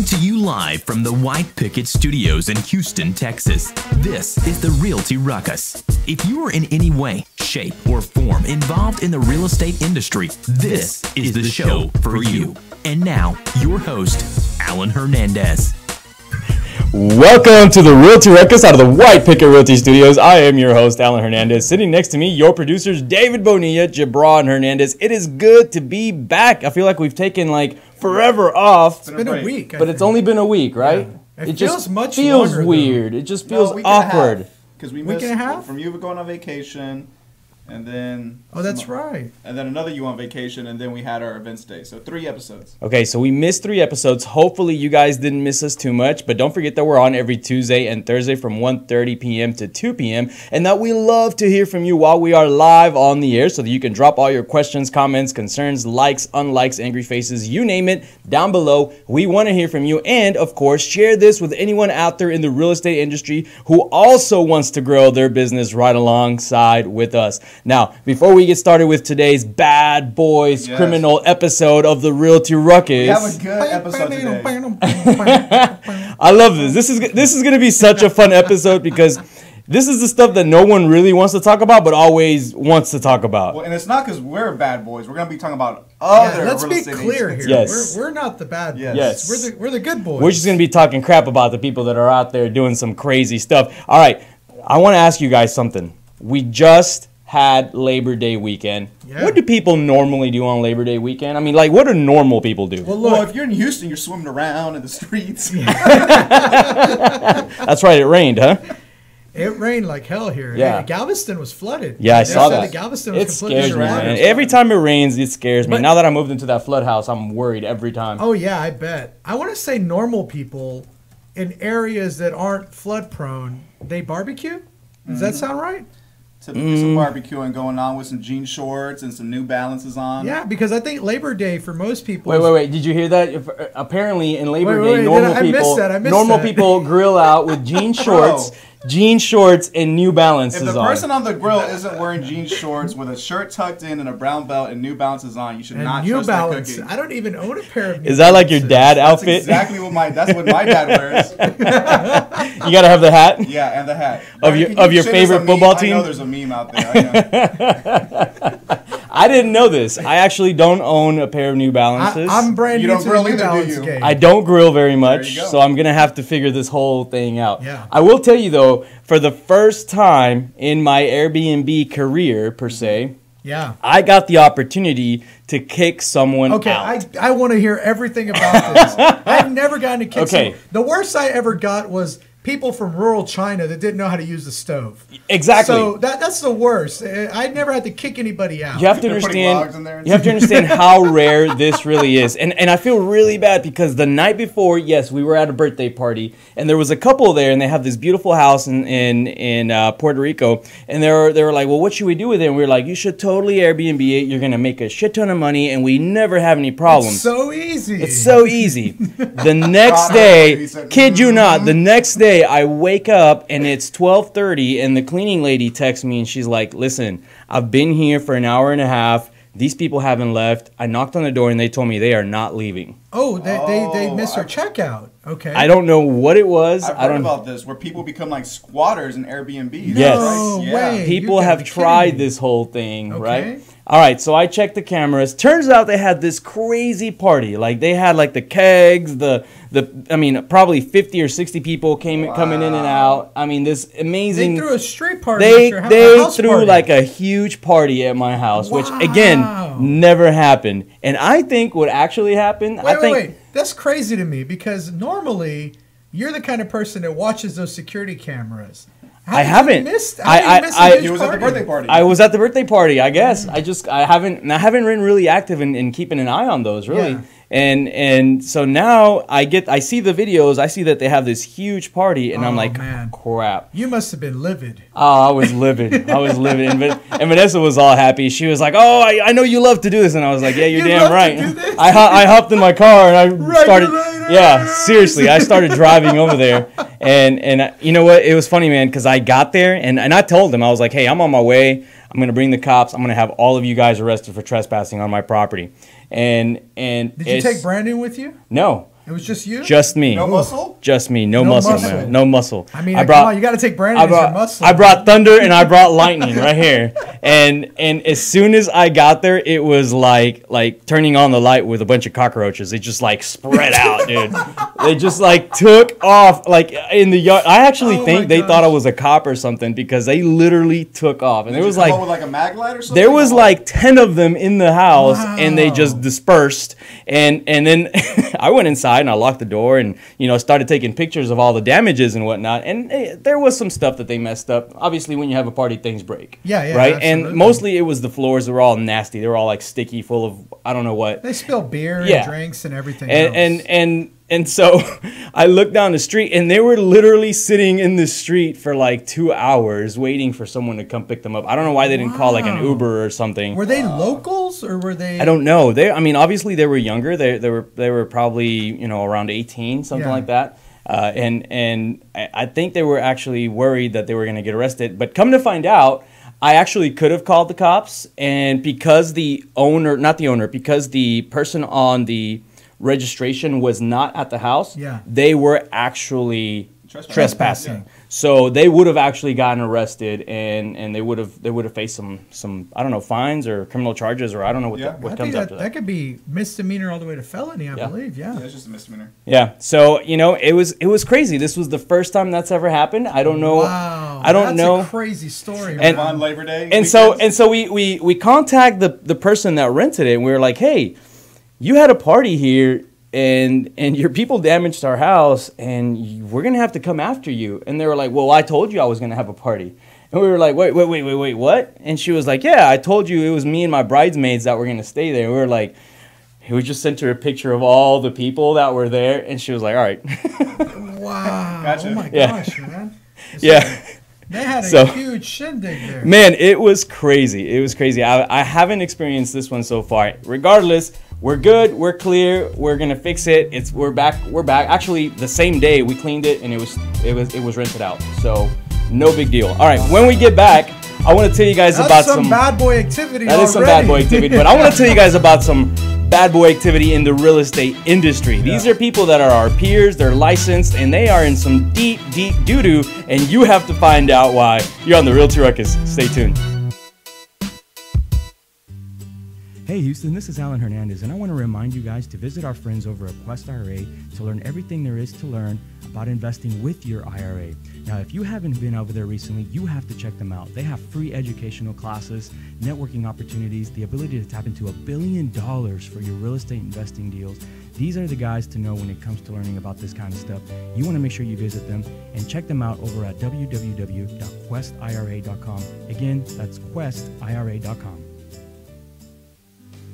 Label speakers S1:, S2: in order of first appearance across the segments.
S1: Coming to you live from the White Picket Studios in Houston, Texas, this is the Realty Ruckus. If you are in any way, shape, or form involved in the real estate industry, this is the show for you. And now, your host, Alan Hernandez.
S2: Welcome to the Realty Ruckus out of the White Picket Realty Studios. I am your host, Alan Hernandez. Sitting next to me, your producers, David Bonilla, Jabron Hernandez. It is good to be back. I feel like we've taken forever off.
S3: It's been a week.
S2: But it's only been a week, right?
S3: Yeah.
S2: It
S3: feels
S2: just
S3: much
S2: feels
S3: longer,
S2: weird. It just feels awkward.
S4: Because we
S3: Week
S4: missed
S3: and a half?
S4: from you going on vacation, and then
S3: that's right.
S4: and then another you on vacation, and then we had our events day. So 3 episodes.
S2: Okay, so we missed 3 episodes. Hopefully you guys didn't miss us too much, but don't forget that we're on every Tuesday and Thursday from 1:30 p.m. to 2 p.m. and that we love to hear from you while we are live on the air so that you can drop all your questions, comments, concerns, likes, unlikes, angry faces, you name it, down below. We want to hear from you, and of course, share this with anyone out there in the real estate industry who also wants to grow their business right alongside with us. Now, before we get started with today's bad boys criminal episode of the Realty Ruckus,
S4: We have a good episode today.
S2: I love this. This is going to be such a fun episode because this is the stuff that no one really wants to talk about, but always wants to talk about.
S4: Well, and it's not because we're bad boys. We're going to be talking about other
S3: let's
S4: real
S3: be
S4: estate
S3: clear
S4: agents.
S3: here.
S2: Yes.
S3: We're not the bad boys.
S4: Yes.
S3: We're the good boys.
S2: We're just going to be talking crap about the people that are out there doing some crazy stuff. All right, I want to ask you guys something. We just had Labor Day weekend.
S3: Yeah.
S2: What do people normally do on Labor Day weekend? I mean, what do normal people do?
S4: Well, if you're in Houston, you're swimming around in the streets.
S2: That's right, it rained, huh?
S3: It rained like hell here.
S2: Yeah.
S3: Hey, Galveston was flooded.
S2: Yeah, I
S3: They
S2: saw
S3: said
S2: that.
S3: Galveston was
S2: It
S3: completely
S2: scares me,
S3: underwater.
S2: man. Every time it rains, it scares me.
S3: But-
S2: Now that I moved into that flood house, I'm worried every time.
S3: Oh yeah, I bet. I want to say normal people in areas that aren't flood prone, they barbecue. Does that sound right?
S4: Typically some barbecuing going on with some jean shorts and some New Balances on.
S3: Yeah, because I think Labor Day for most people.
S2: Wait. Did you hear that? Apparently, in Labor
S3: Wait,
S2: Day,
S3: I missed that.
S2: normal people grill out with jean shorts, and New Balances
S4: If the
S2: on.
S4: person on the grill isn't wearing jean shorts with a shirt tucked in and a brown belt and New Balances on, you should
S3: And
S4: not
S3: New
S4: trust their
S3: Balance.
S4: cooking.
S3: I don't even own a pair of New
S2: Is that like your
S3: Balances.
S2: dad
S4: That's
S2: outfit?
S4: exactly that's what my dad wears.
S2: You gotta have the hat.
S4: Yeah, and the hat.
S2: Of your-
S4: Can
S2: of
S4: you
S2: your
S4: show this
S2: favorite
S4: a meme?
S2: football
S4: I
S2: team?
S4: know there's a meme out there. I know.
S2: I didn't know this. I actually don't own a pair of New Balances.
S3: I'm brand
S4: You
S3: new
S4: don't
S3: to
S4: grill
S3: the New
S4: either, do
S3: Balance
S4: you?
S3: game.
S2: I don't grill very much,
S4: you go.
S2: so I'm gonna have to figure this whole thing out.
S3: Yeah.
S2: I will tell you though, for the first time in my Airbnb career per se,
S3: Yeah.
S2: I got the opportunity to kick someone
S3: Okay,
S2: out.
S3: I want to hear everything about this. I've never gotten to kick
S2: Okay.
S3: someone. The worst I ever got was people from rural China that didn't know how to use the stove.
S2: Exactly.
S3: So that's the worst. I never had to kick anybody out.
S2: You have to
S4: They're putting logs
S2: understand.
S4: in there and
S2: You have to understand how rare this really is, and I feel really bad because the night before, yes, we were at a birthday party, and there was a couple there, and they have this beautiful house in Puerto Rico, and they were like, well, what should we do with it? And we were like, you should totally Airbnb it. You're gonna make a shit ton of money, and we never have any problems.
S3: It's so easy.
S2: It's so easy. The next day, kid you not, the next day I wake up and it's 12:30 and the cleaning lady texts me and she's like, listen, I've been here for an hour and a half. These people haven't left. I knocked on the door and they told me they are not leaving.
S3: Oh, they missed their checkout. Okay.
S2: I don't know what it was.
S4: I've
S2: I
S4: heard
S2: don't
S4: about this where people become like squatters in Airbnb.
S2: Yes.
S3: No
S4: Yeah.
S3: way.
S2: People
S3: You gotta
S2: have
S3: be kidding
S2: tried
S3: me.
S2: this whole thing,
S3: Okay.
S2: right? All right, so I checked the cameras. Turns out they had this crazy party. Like they had like the kegs, I mean, probably 50 or 60 people coming in and out. I mean, this amazing.
S3: They threw a street party.
S2: They
S3: at your house, a
S2: they
S3: house
S2: threw
S3: party.
S2: like a huge party at my house, which
S3: Wow.
S2: again never happened. And I think what actually happened,
S3: Wait. That's crazy to me because normally you're the kind of person that watches those security cameras. How
S2: I
S3: did
S2: haven't.
S3: You miss,
S2: I-
S3: how did you miss
S2: I-
S3: a huge
S4: He was at the
S3: party?
S4: birthday party.
S2: I was at the birthday party, I guess. I haven't been really active in keeping an eye on those, really.
S3: Yeah.
S2: And so now I see the videos, I see that they have this huge party, and I'm
S3: Oh,
S2: like,
S3: man.
S2: crap.
S3: You must have been livid.
S2: Oh, I was livid. And Vanessa was all happy. She was like, "Oh, I know you love to do this," and I was like, "Yeah, you're
S3: You
S2: damn
S3: love to
S2: right."
S3: do this?
S2: I hopped in my car and I started.
S3: Regulator!
S2: Yeah, seriously, I started driving over there, and you know what? It was funny, man, because I got there and I told them, I was like, "Hey, I'm on my way. I'm gonna bring the cops. I'm gonna have all of you guys arrested for trespassing on my property." And
S3: Did you take Brandon with you?
S2: no.
S3: It was just you?
S2: Just me.
S4: No muscle?
S2: Just me. No
S3: No
S2: muscle,
S3: muscle.
S2: man. No muscle.
S3: I mean,
S2: I
S3: come on, you got to take Brandon as your muscle.
S2: I brought thunder and I brought lightning right here. And as soon as I got there, it was like turning on the light with a bunch of cockroaches. They just like spread out, dude. They just like took off like in the yard. I actually think they thought I was a cop or something because they literally took off. And there was
S4: Come on with like a mag light or something?
S2: there was like 10 of them in the house, and they just dispersed. And then I went inside and I locked the door and, you know, started taking pictures of all the damages and whatnot. And there was some stuff that they messed up. Obviously, when you have a party, things break.
S3: Yeah,
S2: right?
S3: absolutely.
S2: And mostly it was the floors. They were all nasty. They were all like sticky, full of I don't know what.
S3: They spill beer
S2: Yeah.
S3: and drinks and everything else.
S2: And so I looked down the street, and they were literally sitting in the street for like 2 hours waiting for someone to come pick them up. I don't know why they didn't call like an Uber or something.
S3: Were they locals or were they?
S2: I don't know. I mean, obviously they were younger. They were probably, you know, around 18, something like that. And I think they were actually worried that they were going to get arrested. But come to find out, I actually could have called the cops, and because the person on the registration was not at the house, they were actually trespassing. So they would have actually gotten arrested, and they would have faced some I don't know, fines or criminal charges, or I don't know what comes after that.
S3: That could be misdemeanor all the way to felony, I believe. Yeah,
S4: it's just a misdemeanor.
S2: Yeah. So, you know, it was crazy. This was the first time that's ever happened. I don't know.
S3: Wow.
S2: I don't know.
S3: That's a crazy story.
S2: And
S4: on Labor Day.
S2: And so we contact the person that rented it, and we were like, hey, you had a party here, and your people damaged our house, and we're gonna have to come after you. And they were like, well, I told you I was gonna have a party. And we were like, wait, what? And she was like, yeah, I told you it was me and my bridesmaids that were gonna stay there. And we were like, we just sent her a picture of all the people that were there, and she was like, all right.
S3: Wow.
S4: Gotcha.
S3: Oh my gosh, man.
S2: Yeah.
S3: They had a huge shindig there.
S2: Man, it was crazy. It was crazy. I haven't experienced this one so far. Regardless, we're good. We're clear. We're gonna fix it. We're back. Actually, the same day we cleaned it, and it was rented out. So no big deal. All right. When we get back, I want to tell you guys about some
S3: bad boy activity.
S2: That is some bad boy activity. But I want to tell you guys about some bad boy activity in the real estate industry. These are people that are our peers. They're licensed, and they are in some deep doo-doo, and you have to find out why. You're on the Realty Ruckus. Stay tuned. Hey Houston, this is Alan Hernandez, and I want to remind you guys to visit our friends over at Quest IRA to learn everything there is to learn about investing with your IRA. Now, if you haven't been over there recently, you have to check them out. They have free educational classes, networking opportunities, the ability to tap into $1 billion for your real estate investing deals. These are the guys to know when it comes to learning about this kind of stuff. You want to make sure you visit them and check them out over at www.questira.com. Again, that's questira.com.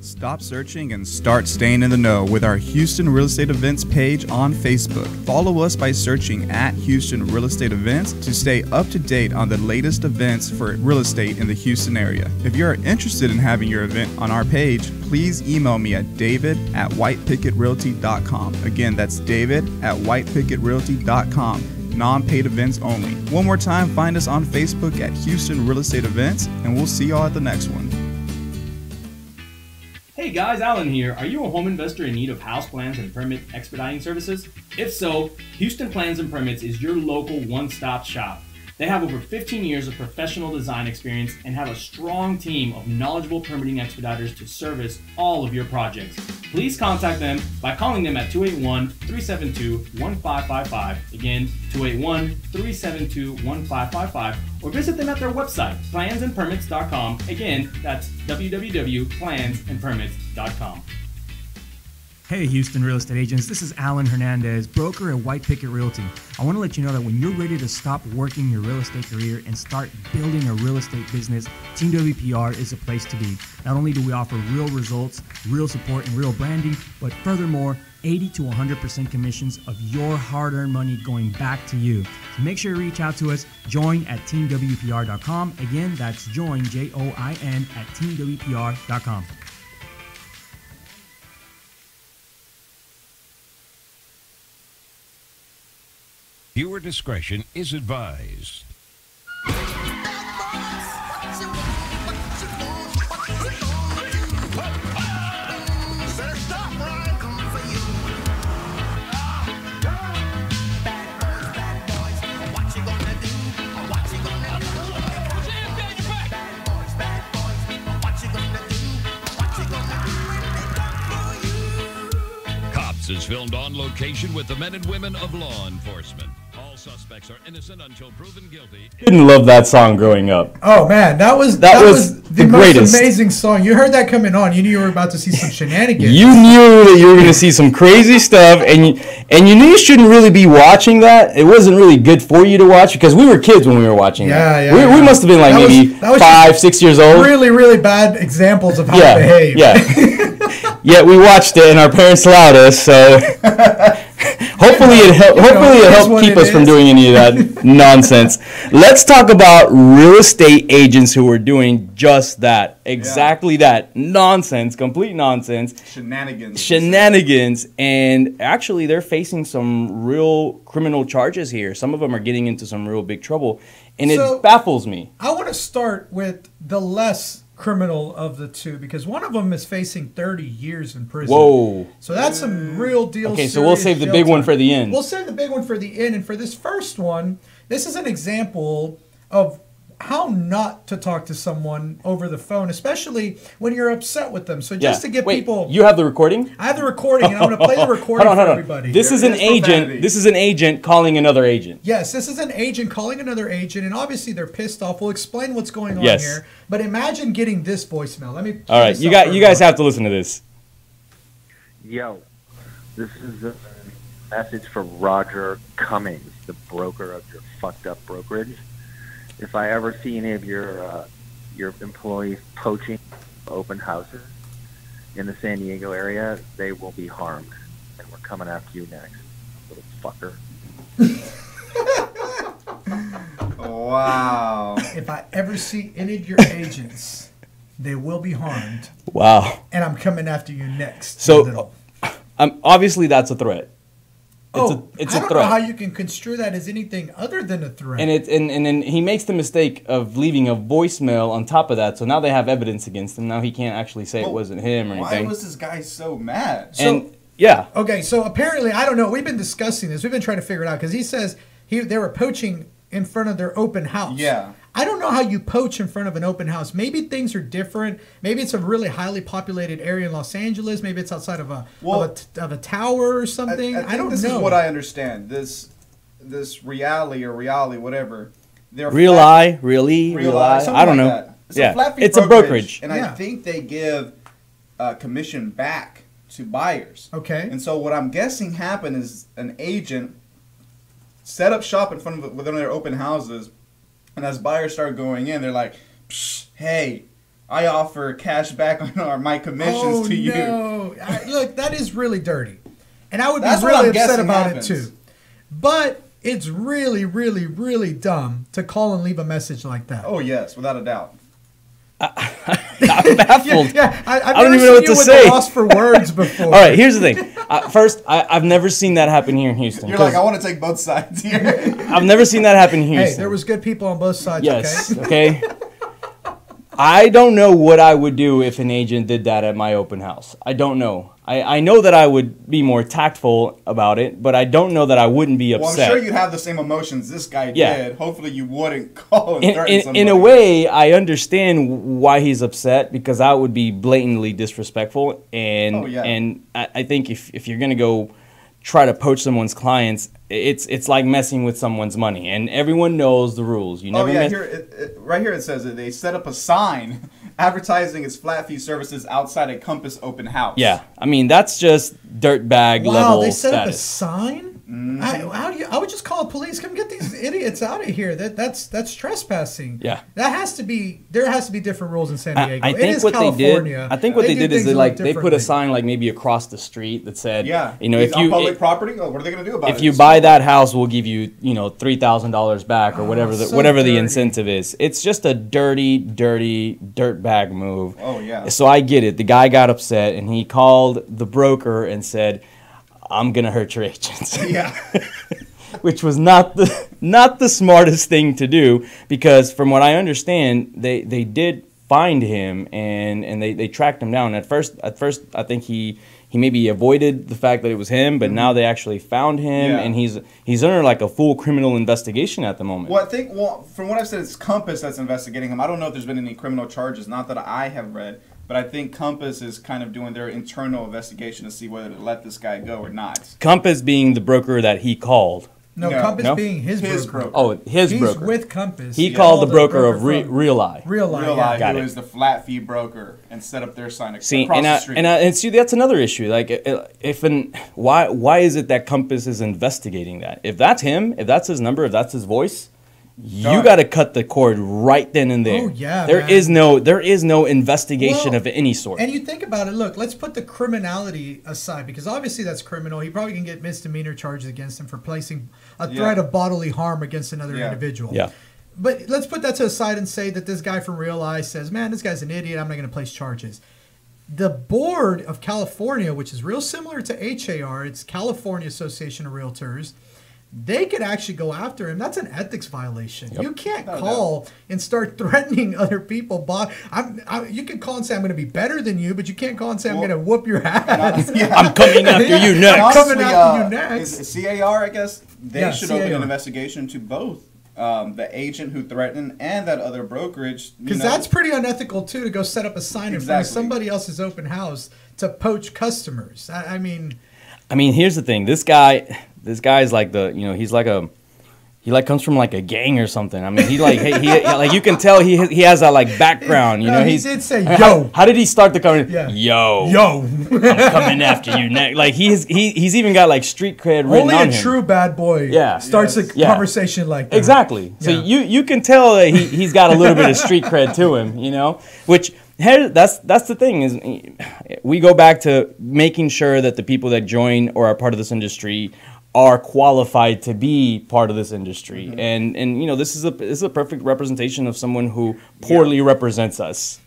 S5: Stop searching and start staying in the know with our Houston Real Estate Events page on Facebook. Follow us by searching at Houston Real Estate Events to stay up to date on the latest events for real estate in the Houston area. If you're interested in having your event on our page, please email me at david@whitepicketrealty.com. Again, that's david@whitepicketrealty.com. Non-paid events only. One more time, find us on Facebook at Houston Real Estate Events, and we'll see y'all at the next one.
S2: Hey guys, Alan here. Are you a home investor in need of house plans and permit expediting services? If so, Houston Plans and Permits is your local one-stop shop. They have over 15 years of professional design experience and have a strong team of knowledgeable permitting expediters to service all of your projects. Please contact them by calling them at 281-372-1555. Again, 281-372-1555. Or visit them at their website, plansandpermits.com. Again, that's www.plansandpermits.com. Hey Houston real estate agents, this is Alan Hernandez, broker at White Picket Realty. I want to let you know that when you're ready to stop working your real estate career and start building a real estate business, Team WPR is a place to be. Not only do we offer real results, real support, and real branding, but furthermore, 80 to 100% commissions of your hard-earned money going back to you. So make sure you reach out to us. Join at teamwpr.com. Again, that's join, Join, at teamwpr.com.
S6: Viewer discretion is advised. filmed on location with the men and women of law enforcement. All suspects are innocent until proven guilty.
S2: Didn't love that song growing up.
S3: Oh man, that was the most amazing song. You heard that coming on. You knew you were about to see some shenanigans.
S2: You knew that you were going to see some crazy stuff, and you knew you shouldn't really be watching that. It wasn't really good for you to watch because we were kids when we were watching that. We must have been like maybe 5, 6 years old.
S3: Really, really bad examples of how to behave.
S2: Yeah. Yet we watched it, and our parents allowed us. So hopefully it helped keep us from doing any of that nonsense. Let's talk about real estate agents who are doing just that, exactly that nonsense, complete nonsense, shenanigans, and actually they're facing some real criminal charges here. Some of them are getting into some real big trouble, and it baffles me.
S3: I want to start with the less criminal of the two because one of them is facing 30 years in prison.
S2: Whoa.
S3: So that's some real deal.
S2: Okay, so we'll save the big one for the end.
S3: We'll save the big one for the end. And for this first one, this is an example of how not to talk to someone over the phone, especially when you're upset with them. So just to get people...
S2: You have the recording?
S3: I have the recording, and I'm going to play the recording for everybody.
S2: This is an agent. This is an agent calling another agent.
S3: Yes, this is an agent calling another agent, and obviously they're pissed off. We'll explain what's going on here. But imagine getting this voicemail. Let me...
S2: All right, you guys have to listen to this.
S7: Yo, this is a message for Roger Cummings, the broker of your fucked up brokerage. If I ever see any of your employees poaching open houses in the San Diego area, they will be harmed, and we're coming after you next, little fucker.
S4: Wow.
S3: If I ever see any of your agents, they will be harmed.
S2: Wow.
S3: And I'm coming after you next.
S2: So, obviously that's a threat. It's
S3: I
S2: a
S3: don't
S2: threat.
S3: know how you can construe that as anything other than a threat.
S2: And then he makes the mistake of leaving a voicemail on top of that. So now they have evidence against him. Now he can't actually say it wasn't him or anything.
S4: Why was this guy so mad?
S3: Okay, so apparently, I don't know. We've been discussing this. We've been trying to figure it out because he says they were poaching in front of their open house.
S4: Yeah.
S3: I don't know how you poach in front of an open house. Maybe things are different. Maybe it's a really highly populated area in Los Angeles. Maybe it's outside of a tower or something. I don't know.
S4: This is what I understand. This reality, whatever.
S2: Real eye. I don't know. It's a brokerage.
S4: And I think they give commission back to buyers.
S3: Okay.
S4: And so what I'm guessing happened is an agent set up shop in front of one of their open houses. And as buyers start going in, they're like, hey, I offer cash back on my commissions to you.
S3: No. Look, that is really dirty. And I would be really upset about it too. But it's really, really, really dumb to call and leave a message like that.
S4: Oh, yes, without a doubt.
S2: I'm baffled.
S3: I
S2: don't even know what to say.
S3: Lost for words before.
S2: All right, here's the thing. First, I've never seen that happen here in Houston.
S4: You're like, I want to take both sides here.
S2: I've never seen that happen in Houston.
S3: Hey, there was good people on both sides.
S2: Yes. Okay. I don't know what I would do if an agent did that at my open house. I don't know. I know that I would be more tactful about it, but I don't know that I wouldn't be upset.
S4: Well, I'm sure you'd have the same emotions this guy did. Hopefully you wouldn't call and threaten somebody.
S2: In a way, I understand why he's upset because that would be blatantly disrespectful. And I think if you're going to go try to poach someone's clients, it's like messing with someone's money. And everyone knows the rules. You never
S4: right here it says that they set up a sign advertising its flat fee services outside a Compass open house.
S2: Yeah, I mean that's just dirtbag level status. Wow,
S3: they set up a sign? I would just call the police. Come get these idiots out of here. That's trespassing.
S2: Yeah,
S3: there has to be different rules in San Diego.
S2: I think what
S3: California.
S2: they did is they put a sign like maybe across the street that said, if you
S4: on public property, what are they going to do about it?
S2: If you buy that house, we'll give you $3,000 back or whatever the incentive is. It's just a dirty dirtbag move.
S4: Oh yeah.
S2: So I get it. The guy got upset and he called the broker and said, I'm gonna hurt your agents.
S4: Yeah.
S2: Which was not the smartest thing to do because from what I understand, they did find him and they tracked him down. At first I think he maybe avoided the fact that it was him, but now they actually found him and he's under like a full criminal investigation at the moment.
S4: Well, from what I've said, it's Compass that's investigating him. I don't know if there's been any criminal charges, not that I have read. But I think Compass is kind of doing their internal investigation to see whether to let this guy go or not.
S2: Compass being the broker that he called.
S3: No,
S4: No.
S3: Compass
S2: No?
S3: being his broker.
S2: Oh, his
S3: He's
S2: broker.
S3: with Compass.
S2: He called the broker of
S3: from
S2: Real Eye.
S3: Real Eye.
S4: Real
S3: yeah.
S4: Eye,
S2: Got
S4: who
S2: it.
S4: is the flat fee broker, and set up their sign
S2: See,
S4: across the street.
S2: and see that's another issue. Like, why is it that Compass is investigating that? If that's him, if that's his number, if that's his voice, you
S4: Done.
S2: got to cut the cord right then and there.
S3: Oh, yeah,
S2: there
S3: man.
S2: is no investigation
S3: Well,
S2: of any sort.
S3: And you think about it, look, let's put the criminality aside because obviously that's criminal. He probably can get misdemeanor charges against him for placing a threat of bodily harm against another individual.
S2: Yeah.
S3: But let's put that to the side and say that this guy from Real Eye says, man, this guy's an idiot. I'm not going to place charges. The board of California, which is real similar to HAR, it's California Association of Realtors, they could actually go after him. That's an ethics violation.
S2: Yep.
S3: You can't call and start threatening other people. You can call and say, I'm going to be better than you, but you can't call and say, I'm going to whoop your ass.
S2: I'm coming after you next.
S3: I'm coming after you next.
S4: Is CAR, I guess, they should open
S3: CAR.
S4: an investigation to both the agent who threatened and that other brokerage.
S3: Because that's pretty unethical, too, to go set up a sign in front of somebody else's open house to poach customers. I mean,
S2: here's the thing. This guy's like he comes from like a gang or something. I mean, he like you can tell he has that like background. You know,
S3: he
S2: he's
S3: did say yo.
S2: How did he start the conversation?
S3: Yeah.
S2: Yo, I'm coming after you next. Like he's even got like street cred written
S3: Only
S2: on
S3: a
S2: him.
S3: true bad boy starts a conversation like that.
S2: Exactly. So
S3: Yeah.
S2: you can tell that he's got a little bit of street cred to him. You know, which. That's the thing is we go back to making sure that the people that join or are part of this industry are qualified to be part of this industry, and you know this is a perfect representation of someone who poorly represents us.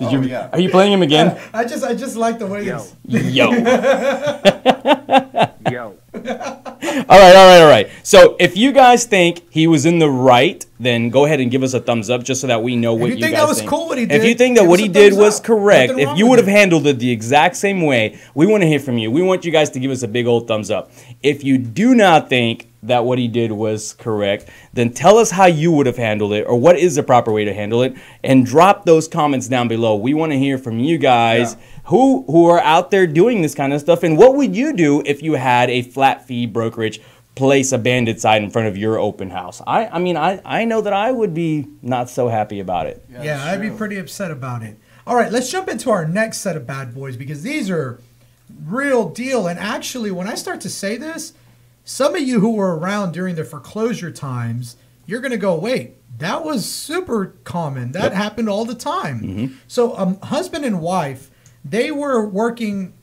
S2: Are you playing him again?
S3: I just like the way this.
S2: Yo.
S7: Yo.
S2: All right. So if you guys think he was in the right, then go ahead and give us a thumbs up just so that we know what you guys think.
S3: If you think that was cool what he did,
S2: if you think that
S3: give
S2: what
S3: us
S2: he
S3: a
S2: did
S3: thumbs
S2: was
S3: up.
S2: correct,
S3: Nothing
S2: if
S3: wrong
S2: you
S3: with
S2: would have
S3: it.
S2: handled it the exact same way, we want to hear from you. We want you guys to give us a big old thumbs up. If you do not think that what he did was correct, then tell us how you would have handled it or what is the proper way to handle it, and drop those comments down below. We want to hear from you guys who are out there doing this kind of stuff, and what would you do if you had a flat fee brokerage place a bandit sign in front of your open house? I know that I would be not so happy about it.
S3: Yeah, I'd be pretty upset about it. All right, let's jump into our next set of bad boys because these are real deal. And actually, when I start to say this, some of you who were around during the foreclosure times, you're going to go, wait, that was super common. That happened all the time. So husband and wife, they were working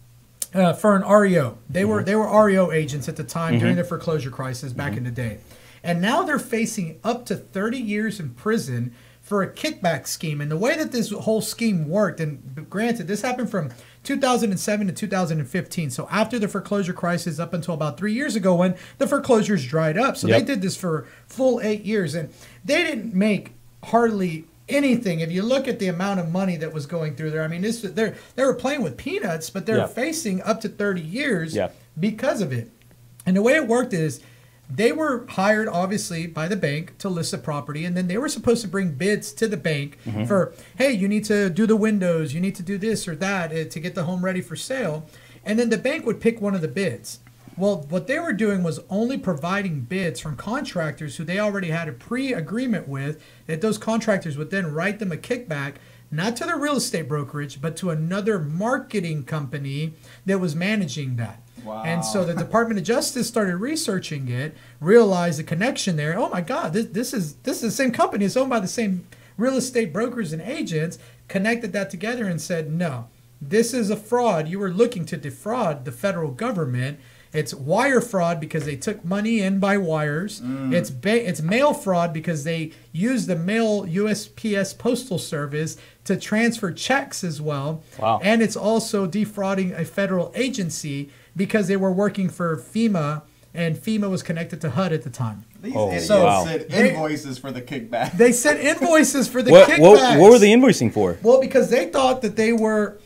S3: for an REO. They were REO agents at the time during the foreclosure crisis back in the day. And now they're facing up to 30 years in prison for a kickback scheme. And the way that this whole scheme worked, and granted, this happened from 2007 to 2015. So after the foreclosure crisis up until about 3 years ago when the foreclosures dried up. So they did this for full 8 years. And they didn't make hardly anything. If you look at the amount of money that was going through there, I mean, they were playing with peanuts, but they're facing up to 30 years because of it. And the way it worked is they were hired, obviously, by the bank to list the property, and then they were supposed to bring bids to the bank for, hey, you need to do the windows, you need to do this or that to get the home ready for sale. And then the bank would pick one of the bids. Well, what they were doing was only providing bids from contractors who they already had a pre-agreement with, that those contractors would then write them a kickback, not to the real estate brokerage, but to another marketing company that was managing that.
S4: Wow.
S3: And so the Department of Justice started researching it, realized the connection there. Oh my God, this is the same company. It's owned by the same real estate brokers and agents, connected that together and said, no, this is a fraud. You were looking to defraud the federal government. It's wire fraud because they took money in by wires. It's mail fraud because they used the mail USPS postal service to transfer checks as well.
S2: Wow.
S3: And it's also defrauding a federal agency because they were working for FEMA, and FEMA was connected to HUD at the time.
S4: These
S2: Oh,
S4: idiots
S2: wow.
S4: sent invoices for the kickback.
S3: They sent invoices for the
S2: What
S3: kickbacks.
S2: were they invoicing for?
S3: Well, because they thought that they were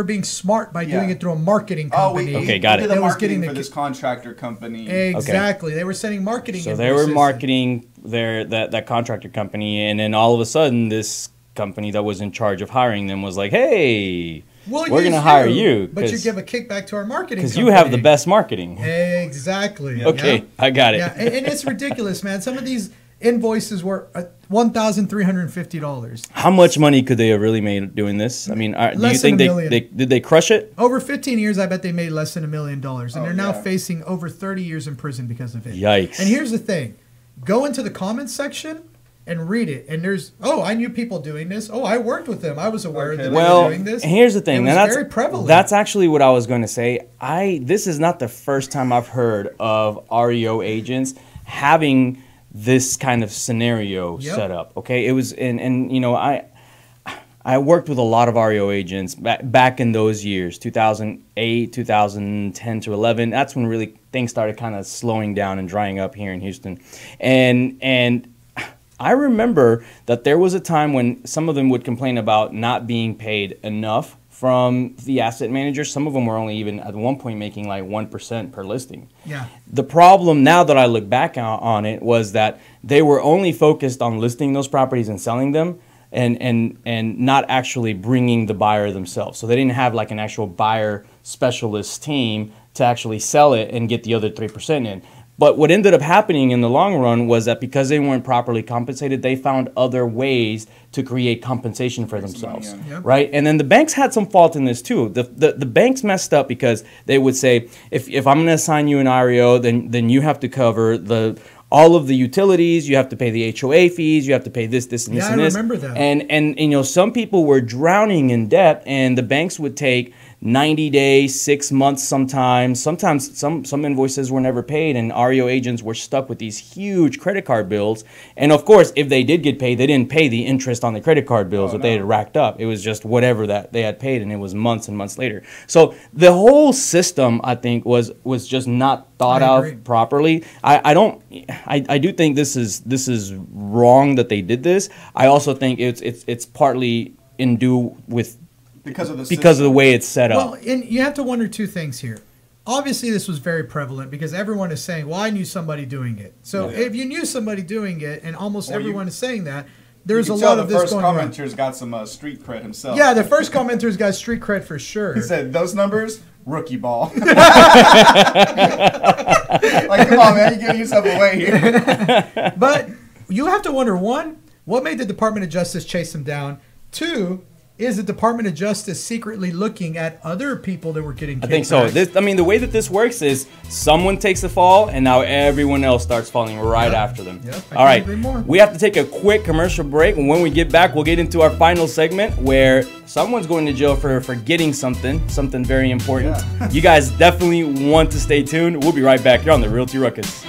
S3: being smart by doing it through a marketing company.
S2: Okay, got it.
S4: We did the
S3: That was
S4: marketing
S3: getting
S4: for
S3: the
S4: this contractor company.
S3: Exactly. They were sending marketing
S2: So they were
S3: invoices.
S2: marketing that contractor company, and then all of a sudden this company that was in charge of hiring them was like, hey,
S3: we're
S2: going to hire you.
S3: But you give a kickback to our marketing
S2: because you have the best marketing.
S3: Exactly.
S2: Okay,
S3: yeah.
S2: I got it.
S3: Yeah, and it's ridiculous, man. Some of these invoices were $1,350.
S2: How much money could they have really made doing this? I mean, do you think did they crush it?
S3: Over 15 years, I bet they made less than $1 million, and they're now facing over 30 years in prison because of it.
S2: Yikes!
S3: And here's the thing: go into the comments section and read it. And there's, I knew people doing this. I worked with them. I was aware that they were doing this.
S2: Here's the thing.
S3: It was very prevalent.
S2: That's actually what I was going to say. This is not the first time I've heard of REO agents having this kind of scenario set up. Okay, it was, and you know, I worked with a lot of REO agents back in those years, 2008, 2010 to 11. That's when really things started kind of slowing down and drying up here in Houston, and I remember that there was a time when some of them would complain about not being paid enough from the asset managers. Some of them were only even at one point making like 1% per listing.
S3: Yeah.
S2: The problem now that I look back on it was that they were only focused on listing those properties and selling them and not actually bringing the buyer themselves. So they didn't have like an actual buyer specialist team to actually sell it and get the other 3% in. But what ended up happening in the long run was that because they weren't properly compensated, they found other ways to create compensation for themselves, right? And then the banks had some fault in this too. The banks messed up because they would say, if I'm going to assign you an REO, then you have to cover all of the utilities, you have to pay the HOA fees, you have to pay this, and this, and this.
S3: Yeah, I remember that.
S2: And you know, some people were drowning in debt, and the banks would take 90 days, 6 months sometimes. Sometimes some invoices were never paid, and REO agents were stuck with these huge credit card bills. And of course, if they did get paid, they didn't pay the interest on the credit card bills they had racked up. It was just whatever that they had paid, and it was months and months later. So the whole system, I think, was just not thought out properly. I do think this is wrong that they did this. I also think it's partly in due with because of the way it's set up.
S3: Well, and you have to wonder two things here. Obviously, this was very prevalent because everyone is saying, well, I knew somebody doing it. So if you knew somebody doing it, and almost everyone is saying that, there's a lot of this going on.
S4: The first commenter's got some street cred himself.
S3: Yeah, the first commenter's got street cred for sure.
S4: He said, those numbers, rookie ball. Like, come on, man, you're giving yourself away here.
S3: But you have to wonder, one, what made the Department of Justice chase them down? Two, is the Department of Justice secretly looking at other people that were getting kickbacks? I think
S2: so. The way that this works is someone takes the fall, and now everyone else starts falling right after them. All right, we have to take a quick commercial break, and when we get back, we'll get into our final segment where someone's going to jail for forgetting something very important. Yeah. You guys definitely want to stay tuned. We'll be right back here on the Realty Ruckus.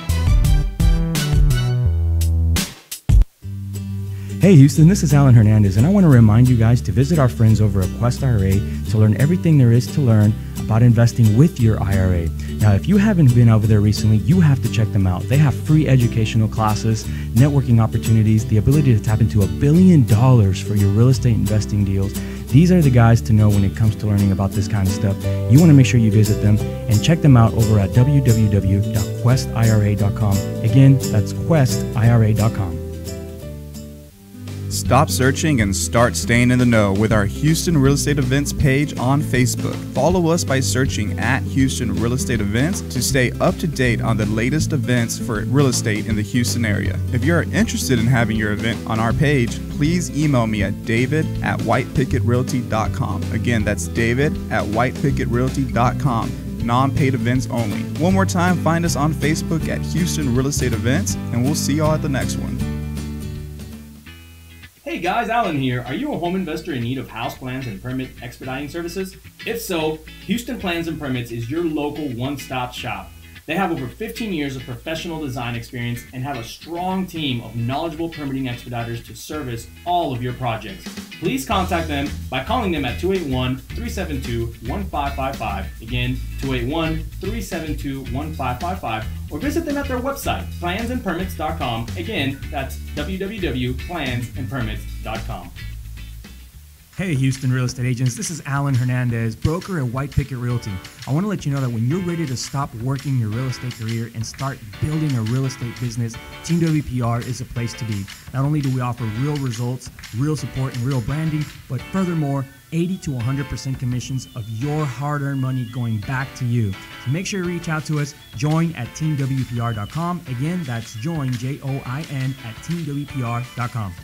S8: Hey Houston, this is Alan Hernandez, and I want to remind you guys to visit our friends over at Quest IRA to learn everything there is to learn about investing with your IRA. Now, if you haven't been over there recently, you have to check them out. They have free educational classes, networking opportunities, the ability to tap into $1 billion for your real estate investing deals. These are the guys to know when it comes to learning about this kind of stuff. You want to make sure you visit them and check them out over at www.questira.com. Again, that's questira.com.
S5: Stop searching and start staying in the know with our Houston Real Estate Events page on Facebook. Follow us by searching at Houston Real Estate Events to stay up to date on the latest events for real estate in the Houston area. If you are interested in having your event on our page, please email me at david@whitepicketrealty.com. Again, that's david@whitepicketrealty.com. Non-paid events only. One more time, find us on Facebook at Houston Real Estate Events, and we'll see y'all at the next one.
S2: Hey guys, Alan here. Are you a home investor in need of house plans and permit expediting services? If so, Houston Plans and Permits is your local one-stop shop. They have over 15 years of professional design experience and have a strong team of knowledgeable permitting expediters to service all of your projects. Please contact them by calling them at 281-372-1555. Again, 281-372-1555. Or visit them at their website, plansandpermits.com. Again, that's www.plansandpermits.com.
S8: Hey, Houston real estate agents. This is Alan Hernandez, broker at White Picket Realty. I want to let you know that when you're ready to stop working your real estate career and start building a real estate business, Team WPR is a place to be. Not only do we offer real results, real support, and real branding, but furthermore, 80 to 100% commissions of your hard-earned money going back to you. So make sure you reach out to us. Join at teamwpr.com. Again, that's join, Join, at teamwpr.com.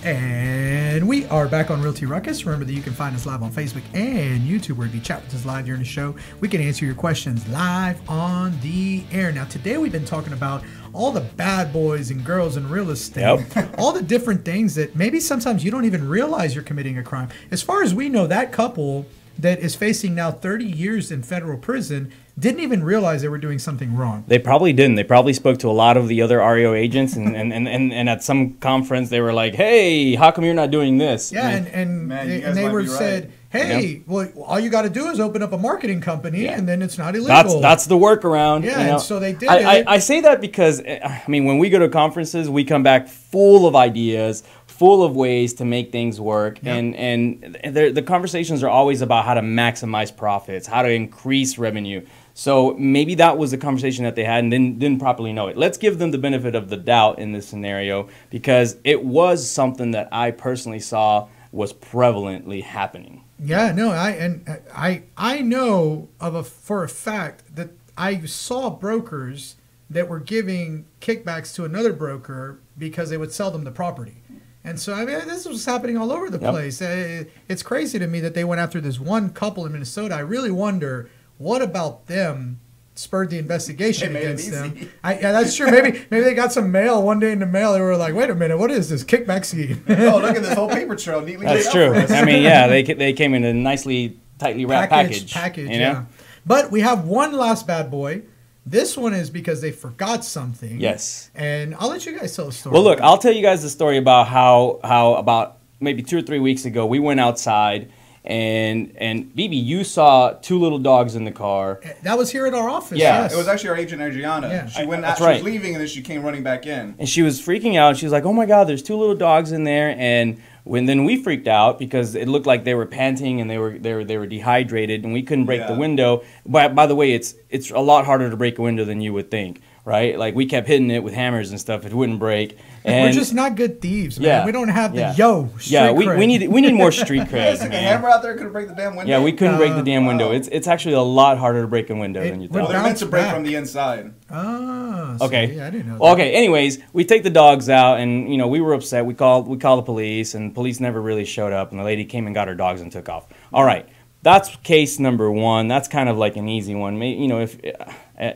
S3: And we are back on Realty Ruckus. Remember that you can find us live on Facebook and YouTube, where if you chat with us live during the show, we can answer your questions live on the air. Now, today we've been talking about all the bad boys and girls in real estate, all the different things that maybe sometimes you don't even realize you're committing a crime. As far as we know, that couple that is facing now 30 years in federal prison didn't even realize they were doing something wrong.
S2: They probably didn't. They probably spoke to a lot of the other REO agents, and at some conference they were like, "Hey, how come you're not doing this?"
S3: Yeah, and they were said, "Hey, well, all you got to do is open up a marketing company, and then it's not illegal."
S2: That's the workaround.
S3: Yeah,
S2: you know?
S3: and so they did
S2: it. I say that because, I mean, when we go to conferences, we come back full of ideas, full of ways to make things work, and the conversations are always about how to maximize profits, how to increase revenue. So maybe that was the conversation that they had and didn't properly know it. Let's give them the benefit of the doubt in this scenario, because it was something that I personally saw was prevalently happening.
S3: Yeah, no, I know for a fact that I saw brokers that were giving kickbacks to another broker because they would sell them the property. And so, I mean, this was happening all over the place. It's crazy to me that they went after this one couple in Minnesota. I really wonder, what about them spurred the investigation against them? Yeah, that's true. Maybe they got some mail one day in the mail. They were like, "Wait a minute, what is this kickback scheme?"
S4: Oh, look at this whole paper trail neatly laid out.
S2: That's true.
S4: For us.
S2: I mean, yeah, they came in a nicely, tightly wrapped package. You know?
S3: Yeah. But we have one last bad boy. This one is because they forgot something.
S2: Yes.
S3: And I'll let you guys tell the story.
S2: Well, look, I'll tell you guys the story about how about maybe 2 or 3 weeks ago we went outside. And Bibi, you saw 2 little dogs in the car.
S3: That was here at our office.
S2: Yeah.
S3: Yes.
S4: It was actually our agent Adriana.
S3: Yeah.
S4: She went
S2: That's
S4: out, she
S2: right.
S4: was leaving, and then she came running back in.
S2: And she was freaking out. She was like, "Oh my God, there's 2 little dogs in there." And then we freaked out because it looked like they were panting and they were dehydrated, and we couldn't break the window. By the way, it's a lot harder to break a window than you would think, right? Like, we kept hitting it with hammers and stuff. It wouldn't break. And
S3: we're just not good thieves, man.
S2: Yeah.
S3: We don't have the street cred.
S2: we need more street cred,
S4: Like a
S2: man.
S4: hammer out there couldn't break the damn window.
S2: Yeah, we couldn't break the damn window. It's actually a lot harder to break a window than you
S4: Well,
S2: thought.
S4: they're meant to break
S3: back.
S4: from the inside.
S3: Ah,
S2: Okay.
S3: see, I didn't know
S2: Well,
S3: that.
S2: okay. Anyways, we take the dogs out, and we were upset. We called the police, and police never really showed up. And the lady came and got her dogs and took off. All right, that's case number 1. That's kind of like an easy one. If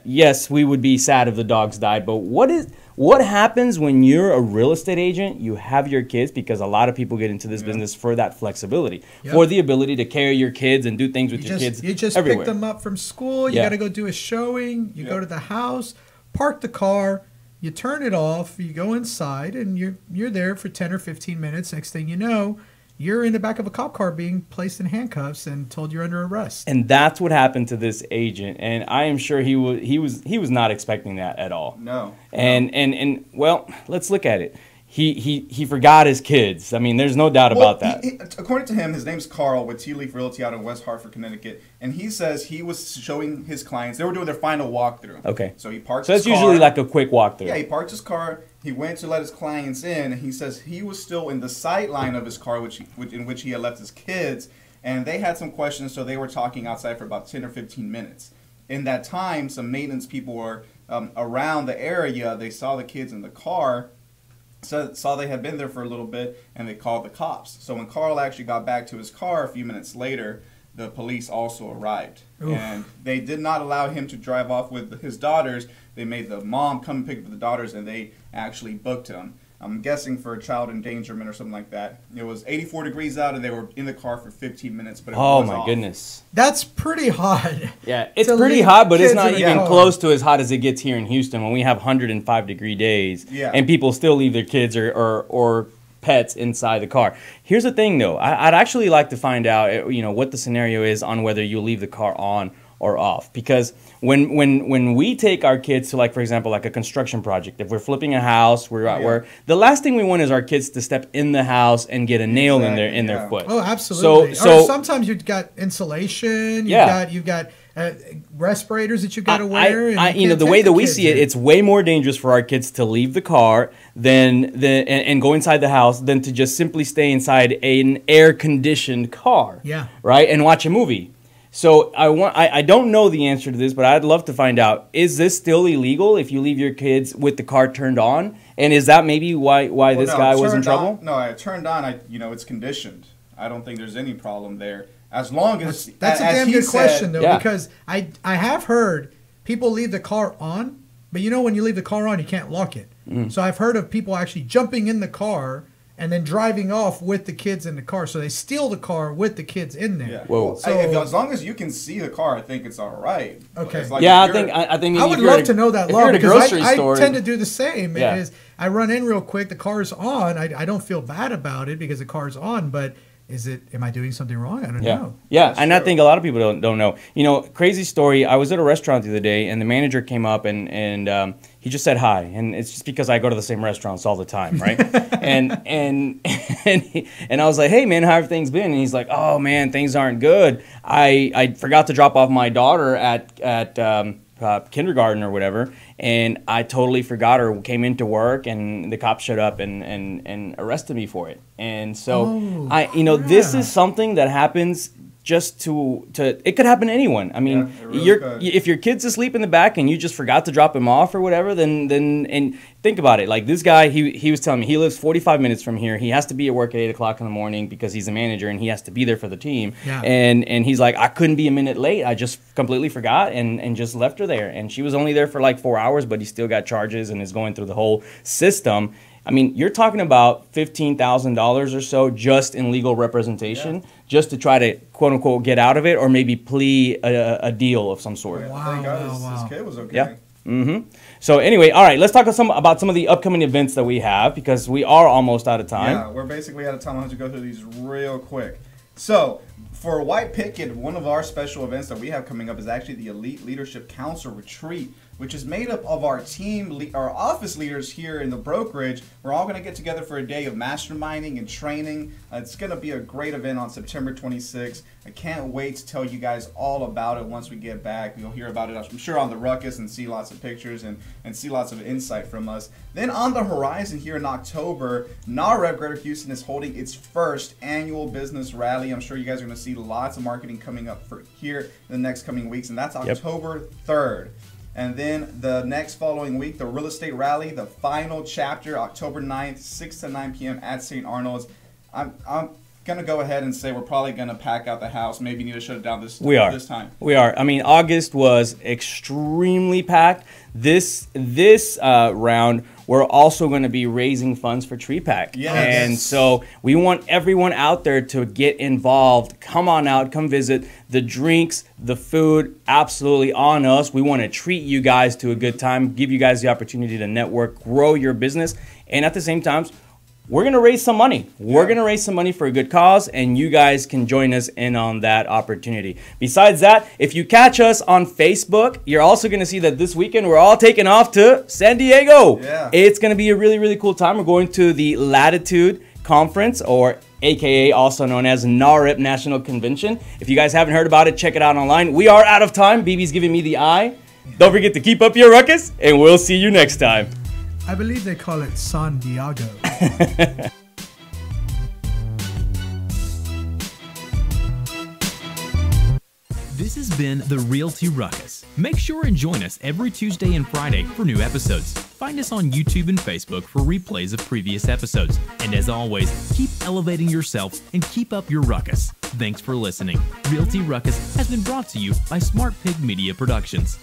S2: yes, we would be sad if the dogs died, but what happens when you're a real estate agent? You have your kids, because a lot of people get into this business for that flexibility, for the ability to carry your kids and do things with your kids.
S3: You just
S2: everywhere.
S3: pick them up from school. You got to go do a showing. You go to the house, park the car, you turn it off, you go inside, and you're there for 10 or 15 minutes. Next thing you know, you're in the back of a cop car being placed in handcuffs and told you're under arrest.
S2: And that's what happened to this agent, and I am sure he was not expecting that at all.
S4: No.
S2: And well, let's look at it. He forgot his kids. I mean, there's no doubt about that.
S4: According to him, his name's Carl with Tea Leaf Realty out in West Hartford, Connecticut, and he says he was showing his clients. They were doing their final walkthrough.
S2: Okay.
S4: So he parked.
S2: So
S4: his
S2: that's
S4: car.
S2: usually like a quick walkthrough.
S4: Yeah, he parked his car. He went to let his clients in, and he says he was still in the sight line of his car, in which he had left his kids, and they had some questions, so they were talking outside for about 10 or 15 minutes. In that time, some maintenance people were around the area. They saw the kids in the car, saw they had been there for a little bit, and they called the cops. So when Carl actually got back to his car a few minutes later, the police also arrived. Oof. And they did not allow him to drive off with his daughters. They made the mom come and pick up the daughters, and they actually booked him. I'm guessing for a child endangerment or something like that. It was 84 degrees out, and they were in the car for 15 minutes. But it
S2: oh
S4: was
S2: my
S4: off.
S2: goodness.
S3: That's pretty hot.
S2: Yeah, it's pretty hot, but it's not even
S3: car.
S2: close to as hot as it gets here in Houston when we have 105-degree days, and people still leave their kids or pets inside the car. Here's the thing, though. I'd actually like to find out, what the scenario is on whether you leave the car on or off. Because when we take our kids to, like, for example, like a construction project, if we're flipping a house, we're the last thing we want is our kids to step in the house and get a nail in their foot.
S3: Oh, absolutely.
S2: So
S3: or sometimes you've got insulation. You've got respirators that you got to wear.
S2: The way that we see it, it's way more dangerous for our kids to leave the car and go inside the house than to just simply stay inside an air-conditioned car.
S3: Yeah.
S2: Right? And watch a movie. So I don't know the answer to this, but I'd love to find out. Is this still illegal if you leave your kids with the car turned on? And is that maybe why this guy was in trouble?
S4: No, I turned on. It's conditioned. I don't think there's any problem there. As long as
S3: that's a damn good question though, because I have heard people leave the car on, but when you leave the car on, you can't lock it. So I've heard of people actually jumping in the car and then driving off with the kids in the car. So they steal the car with the kids in there.
S4: Yeah. Whoa. So as long as you can see the car, I think it's all right.
S3: Okay.
S2: Like I think
S3: I would love to know that law because I tend to do the same.
S2: Yeah.
S3: Is I run in real quick, the car's on. I don't feel bad about it because the car's on, but am I doing something wrong? I don't know.
S2: Yeah, and I think a lot of people don't know. Crazy story. I was at a restaurant the other day, and the manager came up and he just said hi, and it's just because I go to the same restaurants all the time, right? and I was like, hey man, how have things been? And he's like, oh man, things aren't good. I forgot to drop off my daughter at kindergarten or whatever, and I totally forgot her. Came into work, and the cops showed up and arrested me for it. And so this is something that happens just to it could happen to anyone. I mean, if your kid's asleep in the back and you just forgot to drop him off or whatever, then and think about it. Like this guy, he was telling me he lives 45 minutes from here. He has to be at work at 8 o'clock in the morning because he's a manager and he has to be there for the team.
S3: Yeah.
S2: And he's like, I couldn't be a minute late. I just completely forgot and just left her there. And she was only there for like 4 hours, but he still got charges and is going through the whole system. I mean, you're talking about $15,000 or so just in legal representation, just to try to, quote unquote, get out of it or maybe plea a deal of some sort.
S4: Wow. This kid was okay.
S2: Yeah. Mm-hmm. So anyway, all right, let's talk about some of the upcoming events that we have because we are almost out of time.
S4: Yeah, we're basically out of time. I'll have to go through these real quick. So for White Picket, one of our special events that we have coming up is actually the Elite Leadership Council Retreat, which is made up of our team, our office leaders here in the brokerage. We're all going to get together for a day of masterminding and training. It's going to be a great event on September 26th. I can't wait to tell you guys all about it once we get back. You'll hear about it, I'm sure, on the Ruckus and see lots of pictures and see lots of insight from us. Then on the horizon here in October, NAREP Greater Houston is holding its first annual business rally. I'm sure you guys are going to see lots of marketing coming up for here in the next coming weeks, and that's October 3rd. And then the next following week, the Real Estate Rally, the final chapter, October 9th, 6 to 9 p.m. at St. Arnold's. I'm going to go ahead and say we're probably going to pack out the house. Maybe need to shut it down this time.
S2: We are. I mean, August was extremely packed. This round, we're also going to be raising funds for Tree Pack.
S4: Yes.
S2: And so we want everyone out there to get involved. Come on out. Come visit. The drinks, the food, absolutely on us. We want to treat you guys to a good time, give you guys the opportunity to network, grow your business, and at the same time, we're going to raise some money. We're going to raise some money for a good cause, and you guys can join us in on that opportunity. Besides that, if you catch us on Facebook, you're also going to see that this weekend we're all taking off to San Diego.
S4: Yeah.
S2: It's going to be a really, really cool time. We're going to the Latitude Conference, or AKA also known as NAREP National Convention. If you guys haven't heard about it, check it out online. We are out of time. BB's giving me the eye. Don't forget to keep up your ruckus, and we'll see you next time.
S3: I believe they call it San Diego.
S1: This has been the Realty Ruckus. Make sure and join us every Tuesday and Friday for new episodes. Find us on YouTube and Facebook for replays of previous episodes. And as always, keep elevating yourself and keep up your ruckus. Thanks for listening. Realty Ruckus has been brought to you by Smart Pig Media Productions.